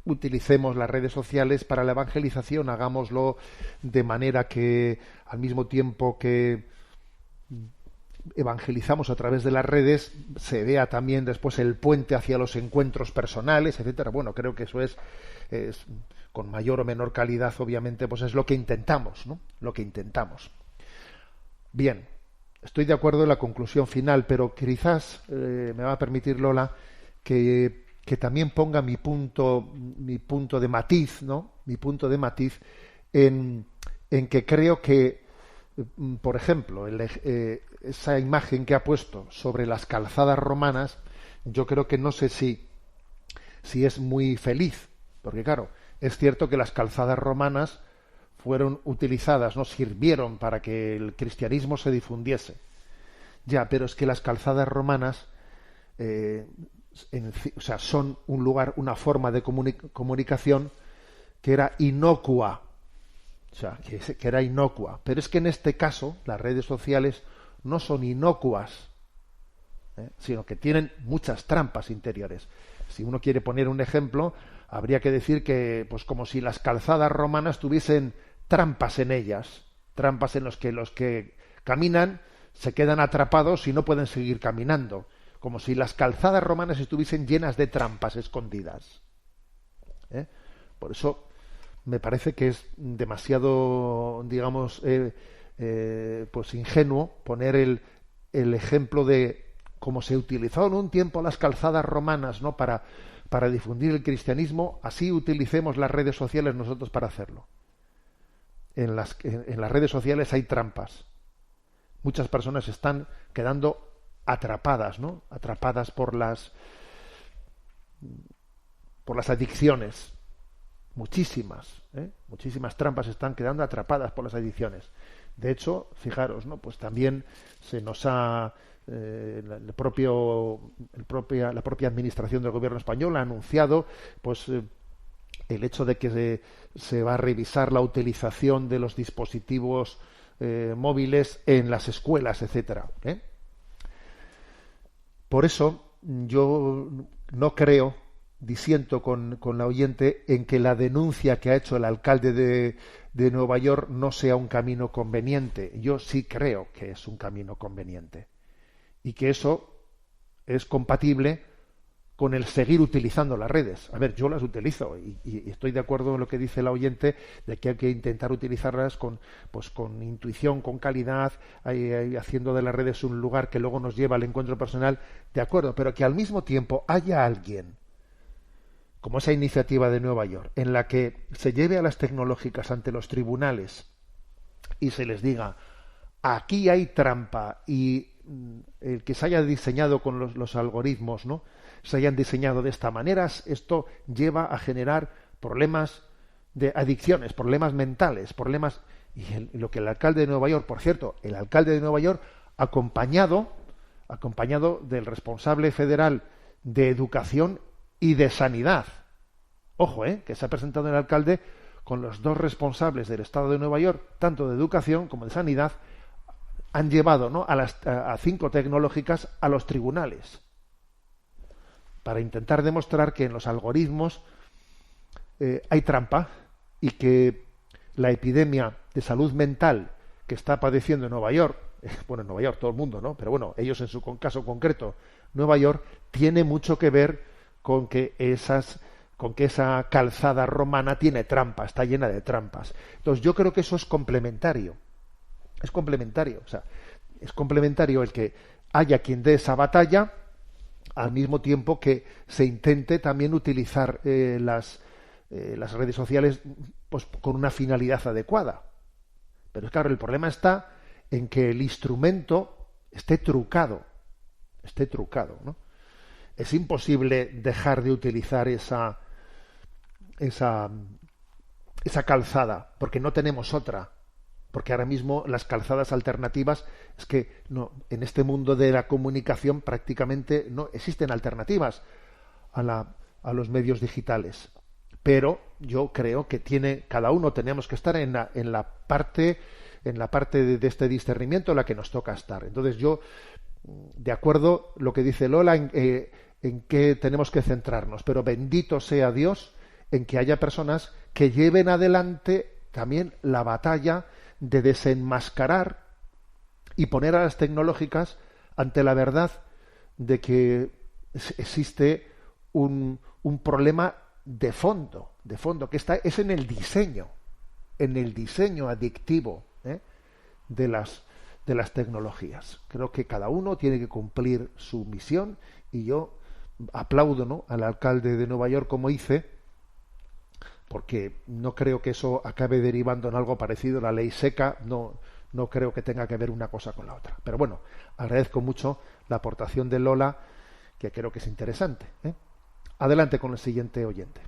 S3: utilicemos las redes sociales para la evangelización, hagámoslo de manera que al mismo tiempo que evangelizamos a través de las redes, se vea también después el puente hacia los encuentros personales, etcétera. Bueno, creo que eso es con mayor o menor calidad, obviamente, pues es lo que intentamos, ¿no? Lo que intentamos. Bien, estoy de acuerdo en la conclusión final, pero quizás me va a permitir, Lola, que también ponga mi punto de matiz, ¿no? Mi punto de matiz en que creo que, por ejemplo, esa imagen que ha puesto sobre las calzadas romanas, yo creo que no sé si es muy feliz, porque claro, es cierto que las calzadas romanas fueron utilizadas, no sirvieron para que el cristianismo se difundiese. Ya, pero es que las calzadas romanas son un lugar, una forma de comunicación que era inocua. O sea, que era inocua. Pero es que en este caso, las redes sociales no son inocuas, sino que tienen muchas trampas interiores. Si uno quiere poner un ejemplo, habría que decir que, pues como si las calzadas romanas tuviesen trampas en ellas, trampas en los que caminan se quedan atrapados y no pueden seguir caminando, como si las calzadas romanas estuviesen llenas de trampas escondidas. Por eso me parece que es demasiado, digamos, pues ingenuo poner el ejemplo de cómo se utilizaron un tiempo las calzadas romanas, ¿no? para difundir el cristianismo, así utilicemos las redes sociales nosotros para hacerlo. En las redes sociales hay trampas. Muchas personas están quedando atrapadas, ¿no? Atrapadas por las adicciones. Muchísimas trampas están quedando atrapadas por las adicciones. De hecho, fijaros, ¿no? Pues también se nos ha la propia administración del gobierno español ha anunciado, pues el hecho de que se va a revisar la utilización de los dispositivos móviles en las escuelas, etcétera. Por eso yo no creo, disiento con la oyente en que la denuncia que ha hecho el alcalde de Nueva York no sea un camino conveniente. Yo sí creo que es un camino conveniente y que eso es compatible con el seguir utilizando las redes. A ver, yo las utilizo y estoy de acuerdo en lo que dice la oyente de que hay que intentar utilizarlas con intuición, con calidad, haciendo de las redes un lugar que luego nos lleva al encuentro personal, de acuerdo, pero que al mismo tiempo haya alguien, como esa iniciativa de Nueva York, en la que se lleve a las tecnológicas ante los tribunales y se les diga, aquí hay trampa, y el que se haya diseñado con los algoritmos, ¿no?, se hayan diseñado de esta manera, esto lleva a generar problemas de adicciones, problemas mentales, problemas... Y lo que el alcalde de Nueva York, por cierto, el alcalde de Nueva York, acompañado del responsable federal de Educación y de Sanidad. Ojo, que se ha presentado el alcalde con los dos responsables del Estado de Nueva York, tanto de Educación como de Sanidad, han llevado, ¿no?, a 5 tecnológicas a los tribunales para intentar demostrar que en los algoritmos hay trampa y que la epidemia de salud mental que está padeciendo en Nueva York, bueno, en Nueva York todo el mundo, ¿no?, pero bueno, ellos en su caso concreto, Nueva York, tiene mucho que ver con que esa calzada romana tiene trampa, está llena de trampas. Entonces yo creo que eso es complementario. Es complementario, o sea, es complementario el que haya quien dé esa batalla al mismo tiempo que se intente también utilizar las redes sociales, pues con una finalidad adecuada. Pero claro, el problema está en que el instrumento esté trucado, ¿no? Es imposible dejar de utilizar esa calzada, porque no tenemos otra. Porque ahora mismo las calzadas alternativas, es que no, en este mundo de la comunicación prácticamente no existen alternativas a los medios digitales. Pero yo creo que cada uno tenemos que estar en la parte de este discernimiento en la que nos toca estar. Entonces yo, de acuerdo lo que dice Lola, en que tenemos que centrarnos, pero bendito sea Dios en que haya personas que lleven adelante también la batalla de desenmascarar y poner a las tecnológicas ante la verdad de que existe un problema de fondo, que es en el diseño adictivo, de las tecnologías. Creo que cada uno tiene que cumplir su misión, y yo aplaudo, ¿no?, al alcalde de Nueva York, como hice, porque no creo que eso acabe derivando en algo parecido. La ley seca no creo que tenga que ver una cosa con la otra. Pero bueno, agradezco mucho la aportación de Lola, que creo que es interesante. Adelante con el siguiente oyente.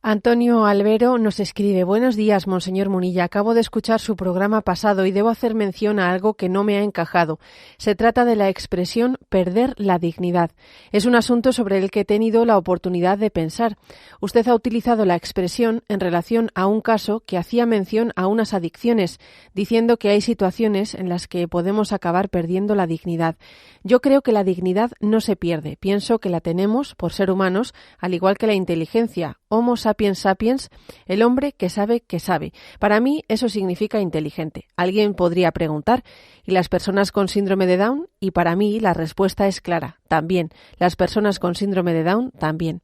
S2: Antonio Albero nos escribe: buenos días, Monseñor Munilla. Acabo de escuchar su programa pasado y debo hacer mención a algo que no me ha encajado. Se trata de la expresión perder la dignidad. Es un asunto sobre el que he tenido la oportunidad de pensar. Usted ha utilizado la expresión en relación a un caso que hacía mención a unas adicciones, diciendo que hay situaciones en las que podemos acabar perdiendo la dignidad. Yo creo que la dignidad no se pierde. Pienso que la tenemos por ser humanos, al igual que la inteligencia. Homo sapiens sapiens, el hombre que sabe que sabe. Para mí eso significa inteligente. Alguien podría preguntar: ¿y las personas con síndrome de Down? Y para mí la respuesta es clara: también. Las personas con síndrome de Down también.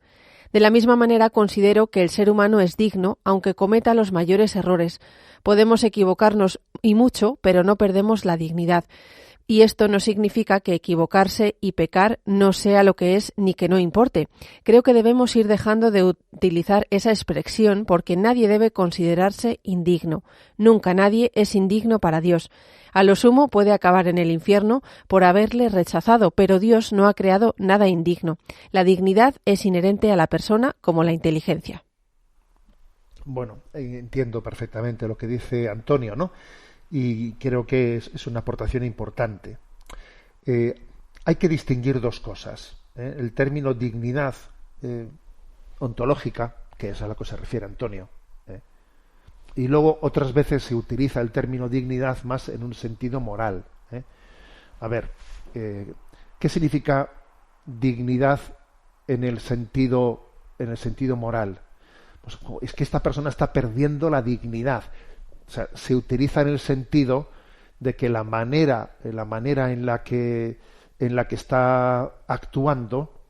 S2: De la misma manera considero que el ser humano es digno, aunque cometa los mayores errores. Podemos equivocarnos y mucho, pero no perdemos la dignidad. Y esto no significa que equivocarse y pecar no sea lo que es ni que no importe. Creo que debemos ir dejando de utilizar esa expresión porque nadie debe considerarse indigno. Nunca nadie es indigno para Dios. A lo sumo puede acabar en el infierno por haberle rechazado, pero Dios no ha creado nada indigno. La dignidad es inherente a la persona como la inteligencia.
S3: Bueno, entiendo perfectamente lo que dice Antonio, ¿no? Y creo que es una aportación importante. Hay que distinguir dos cosas. El término dignidad ontológica, que es a lo que se refiere Antonio, y luego otras veces se utiliza el término dignidad más en un sentido moral. A ver, ¿qué significa dignidad en el sentido moral? Pues es que esta persona está perdiendo la dignidad. O sea, se utiliza en el sentido de que la manera en la que está actuando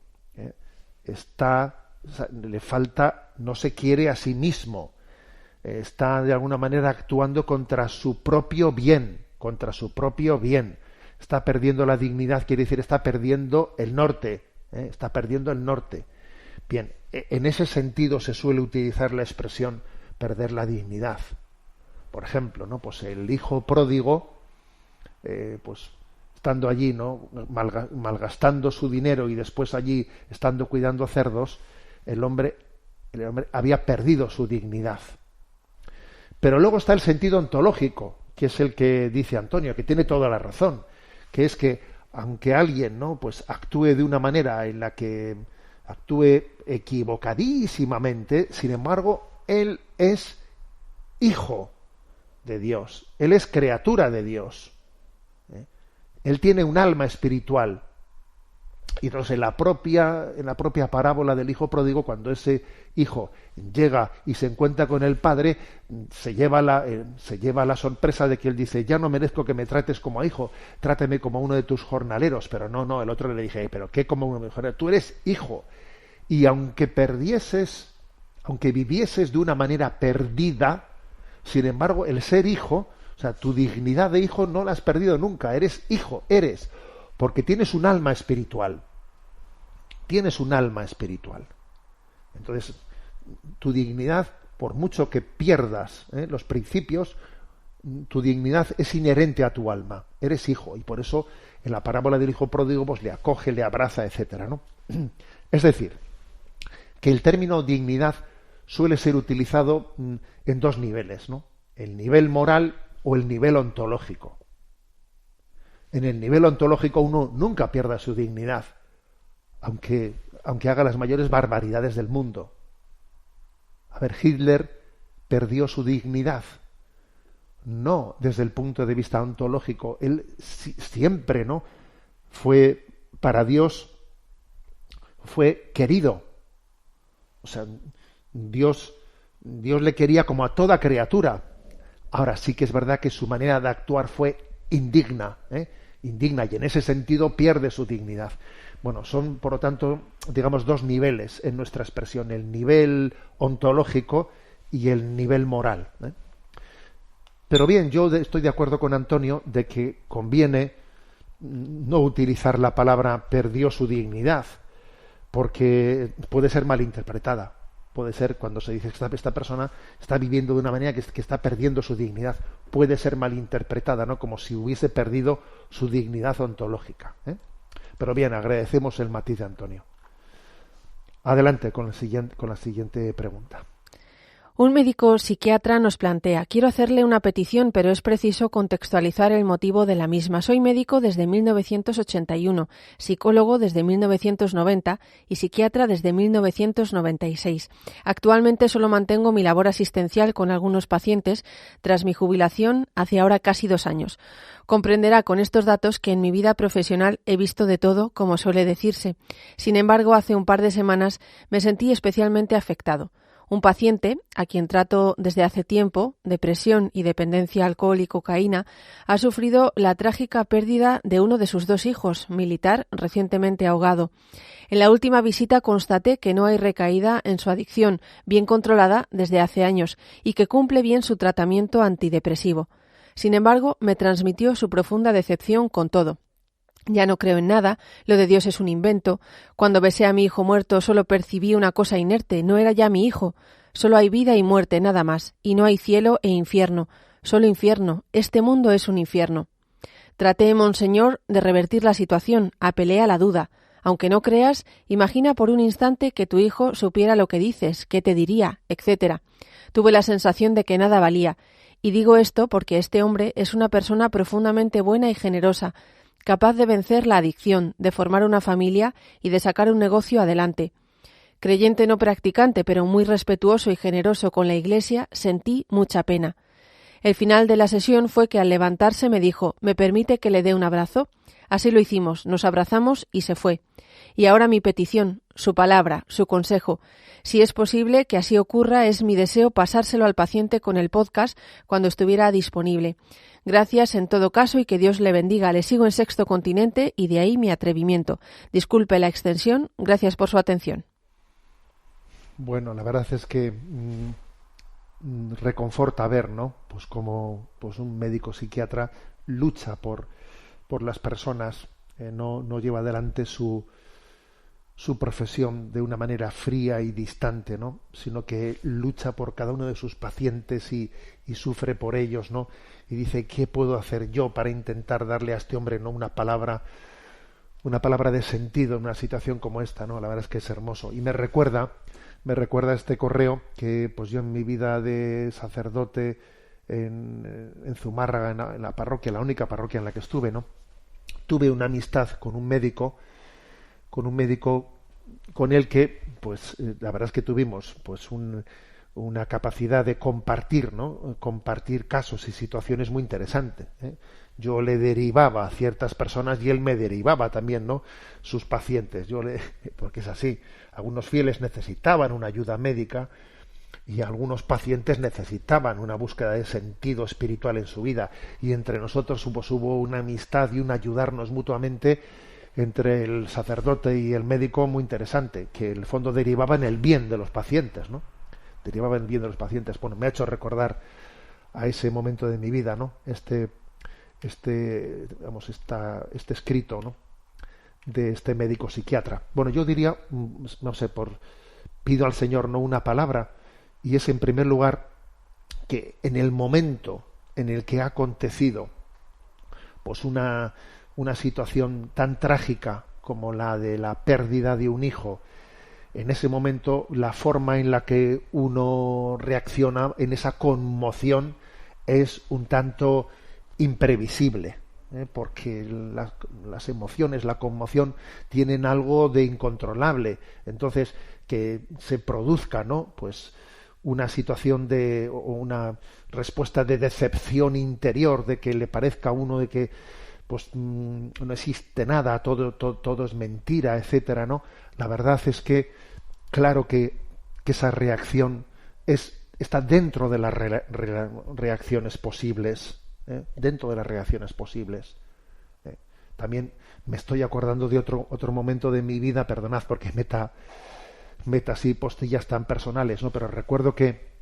S3: le falta, no se quiere a sí mismo, está de alguna manera actuando contra su propio bien, está perdiendo la dignidad, quiere decir está perdiendo el norte, Bien, en ese sentido se suele utilizar la expresión perder la dignidad. Por ejemplo, ¿no? Pues el hijo pródigo, pues estando allí, ¿no?, malgastando su dinero y después allí estando cuidando cerdos, el hombre había perdido su dignidad. Pero luego está el sentido ontológico, que es el que dice Antonio, que tiene toda la razón, que es que aunque alguien, ¿no?, pues actúe de una manera en la que actúe equivocadísimamente, sin embargo, él es hijo de Dios, él es criatura de Dios, él tiene un alma espiritual. Y entonces en la propia parábola del hijo pródigo, cuando ese hijo llega y se encuentra con el padre, se lleva la sorpresa de que él dice: ya no merezco que me trates como a hijo, tráteme como a uno de tus jornaleros. Pero no, el otro le dije: pero ¿qué como uno de mis jornaleros? Tú eres hijo, y aunque vivieses de una manera perdida, sin embargo, el ser hijo, o sea, tu dignidad de hijo no la has perdido nunca. Eres hijo, porque tienes un alma espiritual. Entonces, tu dignidad, por mucho que pierdas los principios, tu dignidad es inherente a tu alma. Eres hijo, y por eso en la parábola del hijo pródigo pues le acoge, le abraza, etcétera, ¿no? Es decir, que el término dignidad suele ser utilizado en dos niveles, ¿no? El nivel moral o el nivel ontológico. En el nivel ontológico uno nunca pierda su dignidad, aunque haga las mayores barbaridades del mundo. A ver, Hitler perdió su dignidad. No desde el punto de vista ontológico. Él siempre, ¿no?, fue para Dios, fue querido. O sea, Dios le quería como a toda criatura. Ahora sí que es verdad que su manera de actuar fue indigna, indigna, y en ese sentido pierde su dignidad. Bueno, son, por lo tanto, digamos, dos niveles en nuestra expresión, el nivel ontológico y el nivel moral. Pero bien, yo estoy de acuerdo con Antonio de que conviene no utilizar la palabra perdió su dignidad, porque puede ser malinterpretada. Puede ser, cuando se dice que esta persona está viviendo de una manera que está perdiendo su dignidad, puede ser malinterpretada, ¿no? Como si hubiese perdido su dignidad ontológica. Pero bien, agradecemos el matiz de Antonio. Adelante con la siguiente pregunta.
S2: Un médico psiquiatra nos plantea: quiero hacerle una petición, pero es preciso contextualizar el motivo de la misma. Soy médico desde 1981, psicólogo desde 1990 y psiquiatra desde 1996. Actualmente solo mantengo mi labor asistencial con algunos pacientes tras mi jubilación hace ahora casi 2 años. Comprenderá con estos datos que en mi vida profesional he visto de todo, como suele decirse. Sin embargo, hace un par de semanas me sentí especialmente afectado. Un paciente, a quien trato desde hace tiempo, depresión y dependencia a alcohol y cocaína, ha sufrido la trágica pérdida de uno de sus 2 hijos, militar, recientemente ahogado. En la última visita constaté que no hay recaída en su adicción, bien controlada desde hace años, y que cumple bien su tratamiento antidepresivo. Sin embargo, me transmitió su profunda decepción con todo. Ya no creo en nada, lo de Dios es un invento. Cuando besé a mi hijo muerto solo percibí una cosa inerte, no era ya mi hijo. Solo hay vida y muerte, nada más, y no hay cielo e infierno, solo infierno. Este mundo es un infierno. Traté, monseñor, de revertir la situación, apelé a la duda. Aunque no creas, imagina por un instante que tu hijo supiera lo que dices, qué te diría, etc. Tuve la sensación de que nada valía, y digo esto porque este hombre es una persona profundamente buena y generosa, capaz de vencer la adicción, de formar una familia y de sacar un negocio adelante. Creyente no practicante, pero muy respetuoso y generoso con la Iglesia, sentí mucha pena. El final de la sesión fue que al levantarse me dijo: ¿me permite que le dé un abrazo? Así lo hicimos, nos abrazamos y se fue. Y ahora mi petición, su palabra, su consejo. Si es posible que así ocurra, es mi deseo pasárselo al paciente con el podcast cuando estuviera disponible. Gracias en todo caso y que Dios le bendiga. Le sigo en Sexto Continente y de ahí mi atrevimiento. Disculpe la extensión. Gracias por su atención.
S3: Bueno, la verdad es que reconforta ver, ¿no? Pues como un médico psiquiatra lucha por las personas, no lleva adelante su profesión de una manera fría y distante, ¿no? Sino que lucha por cada uno de sus pacientes y sufre por ellos, ¿no? Y dice: ¿qué puedo hacer yo para intentar darle a este hombre, ¿no?, una palabra de sentido en una situación como esta, ¿no? La verdad es que es hermoso. Y me recuerda este correo que pues yo en mi vida de sacerdote en Zumárraga, en la parroquia, la única parroquia en la que estuve, ¿no? Tuve una amistad con un médico con el que, pues la verdad es que tuvimos pues una capacidad de compartir, ¿no? Compartir casos y situaciones muy interesantes, ¿eh? Yo le derivaba a ciertas personas y él me derivaba también, ¿no?, sus pacientes. Porque es así, algunos fieles necesitaban una ayuda médica y algunos pacientes necesitaban una búsqueda de sentido espiritual en su vida, y entre nosotros hubo una amistad y un ayudarnos mutuamente entre el sacerdote y el médico muy interesante, que en el fondo derivaba en el bien de los pacientes, ¿no? Derivaba en el bien de los pacientes. Bueno, me ha hecho recordar a ese momento de mi vida, ¿no? Este escrito, ¿no?, de este médico psiquiatra. Bueno, yo diría, no sé, pido al Señor, ¿no?, una palabra, y es en primer lugar que en el momento en el que ha acontecido pues una situación tan trágica como la de la pérdida de un hijo, en ese momento la forma en la que uno reacciona en esa conmoción es un tanto imprevisible, porque las emociones, la conmoción, tienen algo de incontrolable. Entonces, que se produzca, ¿no?, pues una situación o una respuesta de decepción interior, de que le parezca a uno de que pues no existe nada, todo es mentira, etcétera, ¿no? La verdad es que claro que esa reacción está dentro de las reacciones posibles, dentro de las reacciones posibles. También me estoy acordando de otro momento de mi vida, perdonad porque meta así postillas tan personales, ¿no? Pero recuerdo que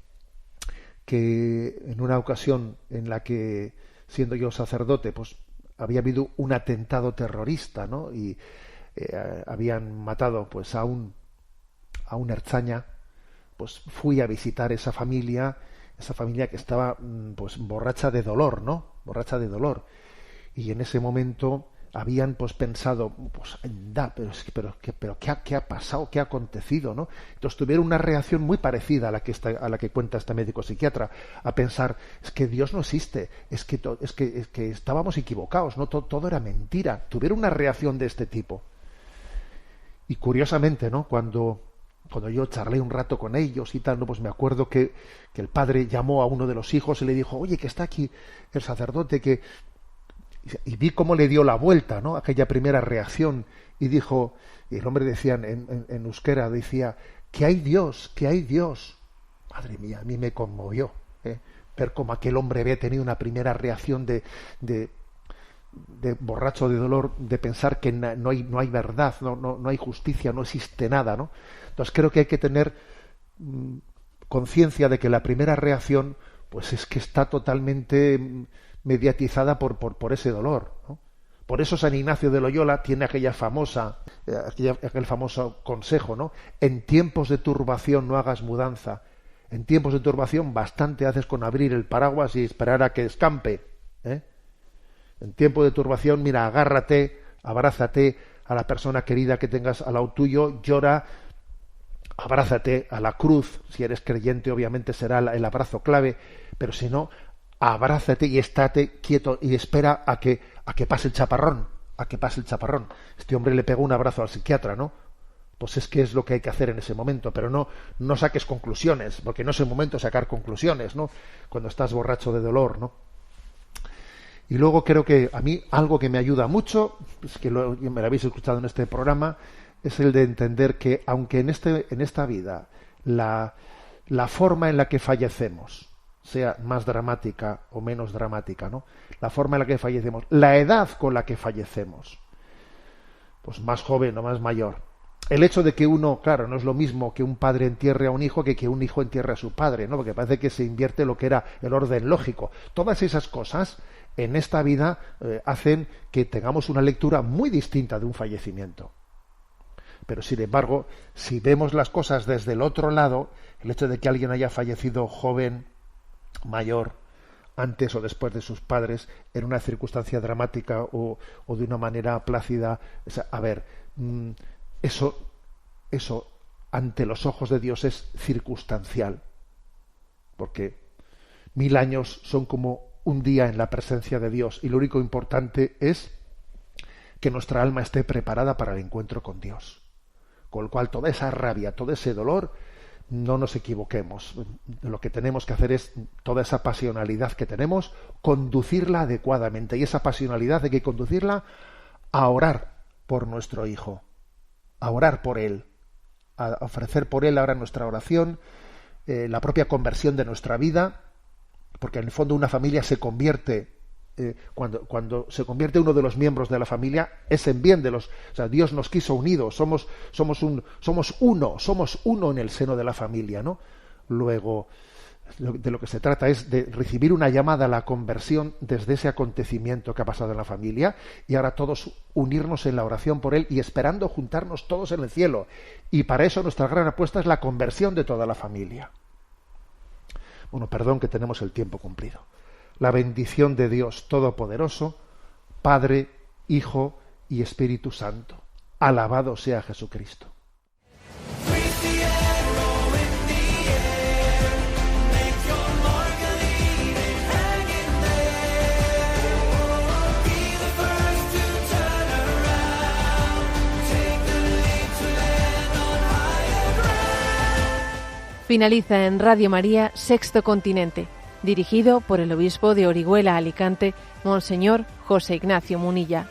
S3: en una ocasión en la que, siendo yo sacerdote, pues había habido un atentado terrorista, ¿no? Y habían matado pues a un ertzaina. Pues fui a visitar esa familia que estaba pues borracha de dolor, ¿no? Borracha de dolor. Y en ese momento habían pues pensado, pues pero ¿qué ha pasado? ¿Qué ha acontecido? ¿No? Entonces tuvieron una reacción muy parecida a la que cuenta este médico psiquiatra, a pensar, es que Dios no existe, es que estábamos equivocados, ¿no? Todo era mentira. Tuvieron una reacción de este tipo. Y curiosamente, ¿no? Cuando yo charlé un rato con ellos y tal, ¿no? Pues me acuerdo que el padre llamó a uno de los hijos y le dijo, oye, que está aquí el sacerdote, y vi cómo le dio la vuelta, ¿no? Aquella primera reacción, y dijo, y el hombre decía en euskera, decía, que hay Dios, que hay Dios. Madre mía, a mí me conmovió, ver cómo aquel hombre había tenido una primera reacción de borracho de dolor, de pensar que no hay verdad, no hay justicia, no existe nada, ¿no? Entonces creo que hay que tener conciencia de que la primera reacción pues es que está totalmente mediatizada por ese dolor, ¿no? Por eso San Ignacio de Loyola tiene aquel famoso consejo, ¿no? En tiempos de turbación no hagas mudanza. En tiempos de turbación bastante haces con abrir el paraguas y esperar a que escampe, En tiempo de turbación, mira, agárrate, abrázate a la persona querida que tengas al lado tuyo, llora, abrázate a la cruz. Si eres creyente, obviamente será el abrazo clave, pero si no, abrázate y estate quieto y espera a que pase el chaparrón, Este hombre le pegó un abrazo al psiquiatra, ¿no? Pues es que es lo que hay que hacer en ese momento, pero no saques conclusiones, porque no es el momento de sacar conclusiones, ¿no? Cuando estás borracho de dolor, ¿no? Y luego creo que a mí algo que me ayuda mucho, es que me lo habéis escuchado en este programa, es el de entender que aunque en esta vida la forma en la que fallecemos sea más dramática o menos dramática, ¿no? La forma en la que fallecemos, la edad con la que fallecemos, pues más joven o más mayor. El hecho de que uno, claro, no es lo mismo que un padre entierre a un hijo que un hijo entierre a su padre, ¿no? Porque parece que se invierte lo que era el orden lógico. Todas esas cosas en esta vida hacen que tengamos una lectura muy distinta de un fallecimiento. Pero sin embargo, si vemos las cosas desde el otro lado, el hecho de que alguien haya fallecido joven, mayor, antes o después de sus padres, en una circunstancia dramática o de una manera plácida, eso ante los ojos de Dios es circunstancial, porque 1000 años son como un día en la presencia de Dios, y lo único importante es que nuestra alma esté preparada para el encuentro con Dios. Con lo cual, toda esa rabia, todo ese dolor, no nos equivoquemos. Lo que tenemos que hacer es, toda esa pasionalidad que tenemos, conducirla adecuadamente, y esa pasionalidad hay que conducirla a orar por nuestro hijo, a orar por él, a ofrecer por él ahora nuestra oración, la propia conversión de nuestra vida, porque en el fondo una familia se convierte, cuando se convierte uno de los miembros de la familia, es en bien de los, o sea, Dios nos quiso unidos, somos uno en el seno de la familia, ¿no? Luego, de lo que se trata es de recibir una llamada a la conversión desde ese acontecimiento que ha pasado en la familia, y ahora todos unirnos en la oración por él y esperando juntarnos todos en el cielo. Y para eso nuestra gran apuesta es la conversión de toda la familia. Bueno, perdón que tenemos el tiempo cumplido. La bendición de Dios Todopoderoso, Padre, Hijo y Espíritu Santo. Alabado sea Jesucristo.
S2: Finaliza en Radio María Sexto Continente, dirigido por el obispo de Orihuela, Alicante, Monseñor José Ignacio Munilla.